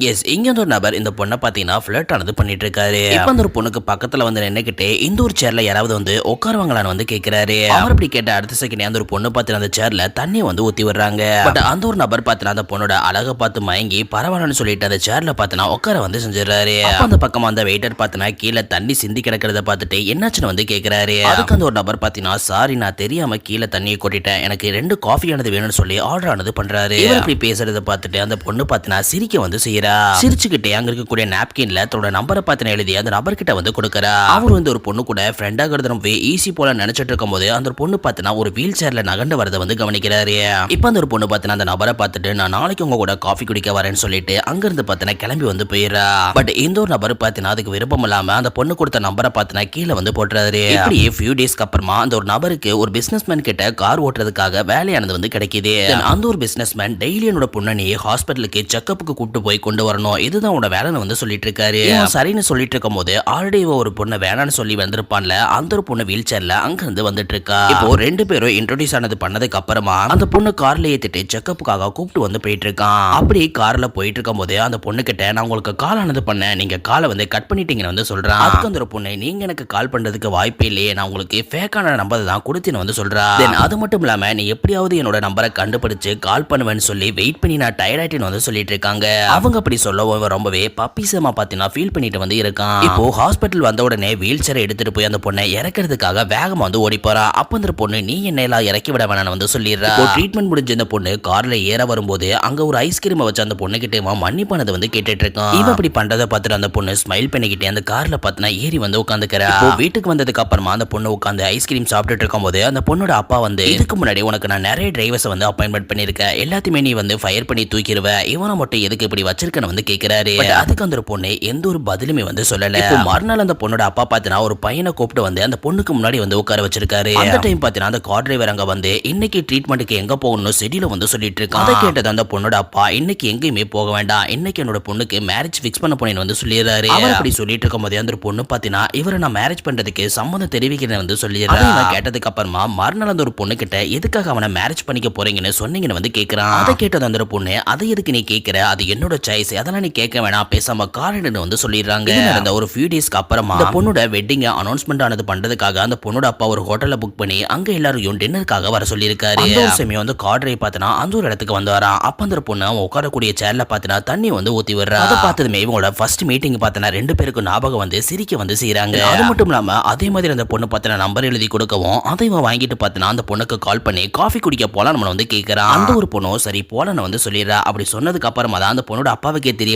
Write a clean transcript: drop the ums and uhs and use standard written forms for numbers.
S இங்க ஒரு நபர் இந்த பொண்ணை பாத்தீங்கன்னா ஃபிளர்ட் ஆனது பண்ணிட்டு இருக்காரு. இப்ப அந்த ஒரு பொண்ணுக்கு பக்கத்துல வந்து நின்னுக்கிட்டு இந்த ஒரு சேர்ல யாராவது வந்து உட்காருவாங்களான்னு வந்து கேக்குறாரு. அவர் அப்படி கேட்ட அடுத்த செகண்ட் அந்த ஒரு பொண்ணு பாத்தீங்கன்னா அந்த சேர்ல தண்ணி வந்து ஊத்தி விடுறாங்க. பட் அந்த ஒரு நபர் பாத்தீங்கன்னா அந்த பொண்ணோட அழகை பார்த்து மயங்கி பரவாயில்லன்னு சொல்லிட்டு அந்த சேர்ல பாத்தீங்கன்னா உட்கார வந்து செஞ்சிடறாரு. அந்த பக்கமா அந்த வெயிட்டர் பாத்தீங்கன்னா கீழே தண்ணி சிந்தி கிடக்கிறத பார்த்துட்டு என்னாச்சுன்னு வந்து கேக்குறாரு. அதுக்கு அந்த ஒரு நபர் பாத்தீங்கன்னா சாரி நான் தெரியாம கீழே தண்ணியை கொட்டிட்டேன், எனக்கு 2 காஃபி ஆனது வேணும்னு சொல்லி ஆர்டர் ஆனது பண்றாரு. இவர் இப்படி பேசுறத பார்த்துட்டு அந்த பொண்ணு பாத்தீங்கன்னா சிரிக்க வந்து செய்யறா. சிரிச்சுக்கிட்டே அங்க இருக்கக்கூடிய நாப்கின்ல தன்னோட நம்பரை பார்த்து எழுதி அந்த நபர்கிட்ட வந்து கொடுக்கறா. அவர் வந்து ஒரு பொண்ணு கூட ஃப்ரெண்ட் ஆகிறது ரொம்ப ஈஸி போல நினைச்சிட்டு இருக்கும்போது அந்த பொண்ணு பார்த்தனா ஒரு வீல் சேர்ல நகண்டு வரதை வந்து கவனிக்கிறாரு. இப்போ அந்த ஒரு பொண்ணு பார்த்தனா அந்த நபரை பார்த்துட்டு நான் நாளைக்கு உங்க கூட காஃபி குடிக்க வரேன்னு சொல்லிட்டு அங்கிருந்து பார்த்தனா கிளம்பி வந்து போயிடுறா. பட் இந்த ஒரு நபர் பார்த்தனா அதுக்கு விருப்பம் இல்லாம அந்த பொண்ணு கொடுத்த நம்பரை பார்த்தனா கீழே வந்து போட்டுறாரு. இப்படியே ஃபியூ டேஸ்க்கு அப்புறமா அந்த ஒரு நபருக்கு ஒரு பிசினஸ்மேன் கிட்ட கார் ஓட்டுறதுக்காக வேலையானது வந்து கிடைக்குது. அந்த ஒரு பிசினஸ்மேன் டெய்லி என்னோட பொண்ணு ஹாஸ்பிட்டலுக்கு செக்கப்புக்கு கூப்பிட்டு போய் கொண்டு வரணும், இதுதான் உன்னோட வேலைன்னு வந்து சொல்லிட்டு இருக்காரு. சரின்னு சொல்லிட்டு இருக்கும் போது ஆல்ரெடி ஒரு பொண்ணு வேணான்னு சொல்லி வந்திருப்பான்ல, அந்த ஒரு பொண்ணு வீல் சேர்ல அங்க இருந்து வந்துட்டு இருக்கா. இப்போ 2 பேரும் இன்ட்ரோடியூஸ் ஆனது பண்ணதுக்கு அப்புறமா அந்த பொண்ணு கார்ல ஏத்திட்டு செக்கப்புக்காக கூப்பிட்டு வந்து போயிட்டு இருக்கான். அப்படி கார்ல போயிட்டு இருக்கும் போது அந்த பொண்ணு கிட்ட நான் உங்களுக்கு கால் ஆனது பண்ணேன், நீங்க காலை வந்து கட் பண்ணிட்டீங்கன்னு வந்து சொல்றான். அதுக்கு அந்த ஒரு பொண்ணு நீங்க எனக்கு கால் பண்றதுக்கு வாய்ப்பே இல்லையே, நான் உங்களுக்கு ஃபேக்கான நம்பர் தான் கொடுத்தேன்னு வந்து சொல்றா. அது மட்டும் இல்லாம நீ எப்படியாவது என்னோட நம்பரை கண்டுபிடிச்சு கால் பண்ணுவேன்னு சொல்லி வெயிட் பண்ணி நான் டயர்ட் ஆயிட்டேன்னு வந்து சொல்லிட்டு இருக்காங்க. அவங்க அப்படி சொல்லவும் ரொம்பவே பப்பிசமா பாத்தீங்கன்னா ஃபீல் பண்ணிட்டு வந்து இருக்கான். இப்போ ஹாஸ்பிட்டல் வந்த உடனே வீல் சேரை எடுத்துட்டு போய் அந்த பொண்ணை இறக்கிறதுக்காக வேகமா வந்து ஓடி போறா. அப்ப அந்த பொண்ணு நீ என்ன எல்லாம் இறக்கி விட வேணாம்னு வந்து சொல்லிடுறா. இப்போ ட்ரீட்மெண்ட் முடிஞ்ச அந்த பொண்ணு கார்ல ஏற வரும்போது அங்க ஒரு ஐஸ்கிரீம் வச்சு அந்த பொண்ணு கிட்ட மன்னிப்பானதை வந்து கேட்டுட்டு இருக்கான். இவன் அப்படி பண்றதை பார்த்துட்டு அந்த பொண்ணு ஸ்மைல் பண்ணிக்கிட்டே அந்த கார்ல பாத்தினா ஏறி வந்து உட்காந்துக்கிறா. இப்போ வீட்டுக்கு வந்ததுக்கு அப்புறமா அந்த பொண்ணு உட்காந்து ஐஸ்கிரீம் சாப்பிட்டுட்டு இருக்கும் போது அந்த பொண்ணோட அப்பா வந்து இதுக்கு முன்னாடி உனக்கு நான் நிறைய டிரைவர்ஸ் வந்து அப்பாயின்மெண்ட் பண்ணிருக்கேன், எல்லாத்தையுமே நீ வந்து ஃபயர் பண்ணி தூக்கிடுவ, இவனை மட்டும் எதுக்கு இப்படி வச்சிருக்கன்னு வந்து கேட்கிறாரு. அதுக்கு அந்த பொண்ணு எந்த ஒரு பதிலுமே வந்து சொல்லல. இப்போ மறுநாள் அந்த பொண்ணோட அப்பா பாத்தீங்கன்னா ஒரு பையனை கூப்பிட்டு வந்து அந்த பொண்ணுக்கு முன்னாடி வந்து உட்கார வச்சிருக்காரு. அந்த டைம் பாத்தீங்கன்னா அந்த கார் டிரைவர் அங்க வந்து இன்னைக்கு ட்ரீட்மெண்ட்டுக்கு எங்க போகணும் செடியில வந்து சொல்லிட்டு இருக்கான். அதை கேட்டது அந்த பொண்ணோட அப்பா இன்னைக்கு எங்கேயுமே போக வேண்டாம், இன்னைக்கு என்னோட பொண்ணுக்கு மேரேஜ் ஃபிக்ஸ் பண்ண போனேன்னு வந்து சொல்லிடுறாரு. அவர் அப்படி சொல்லிட்டு இருக்கும் போது அந்த பொண்ணு பாத்தீங்கன்னா இவரை நான் மேரேஜ் பண்றதுக்கு சம்மதம் தெரிவிக்கிறேன் வந்து சொல்லிடுறாரு. கேட்டதுக்கு அப்புறமா மறுநாள் அந்த ஒரு பொண்ணு கிட்ட எதுக்காக அவனை மேரேஜ் பண்ணிக்க போறீங்கன்னு சொன்னீங்கன்னு வந்து கேட்கிறான். அதை கேட்டது அந்த பொண்ணு அதை எதுக்கு நீ கேட்கிற, அது என்னோட சாய்ஸ், அதெல்லாம் நீ கேட்க வேணாம், பேசாம காரணம்னு வந்து சொல்லிடுறாங்க. நடந்த ஒரு ஃபியூ டேஸ்க்கு அப்புறமா அந்த பொண்ணோட வெட்டிங் அனௌன்ஸ்மெண்ட் ஆனது பண்றதுக்காக அந்த பொண்ணோட அப்பா ஒரு ஹோட்டல்ல புக் பண்ணி அங்க எல்லாரும் டின்னருக்காக வர சொல்லியிருக்காரு. அந்த சமயம் வந்து கார் டிரைவர் பார்த்தனா அந்த ஒரு இடத்துக்கு வந்து வரா. அப்ப அந்த பொண்ணு அவன் உட்காரக்கூடிய சேர்ல பார்த்தனா தண்ணி வந்து ஊத்தி விடுறா. அதை பார்த்ததுமே இவங்களோட ஃபர்ஸ்ட் மீட்டிங் பார்த்தனா 2 பேருக்கும் ஞாபகம் வந்து சிரிக்க வந்து செய்யறாங்க. அது மட்டும் இல்லாம அதே மாதிரி அந்த பொண்ணு பார்த்தனா நம்பர் எழுதி கொடுக்கவும் அதை வாங்கிட்டு பார்த்தனா அந்த பொண்ணுக்கு கால் பண்ணி காஃபி குடிக்க போலாம் நம்ம வந்து கேட்கறான். அந்த ஒரு பொண்ணு சரி போலான்னு வந்து சொல்லிடுறா. அப்படி சொன்னதுக்கு அப்புறமா தான் அந்த பொண்ணோட அப்பாவுக்கே தெரிய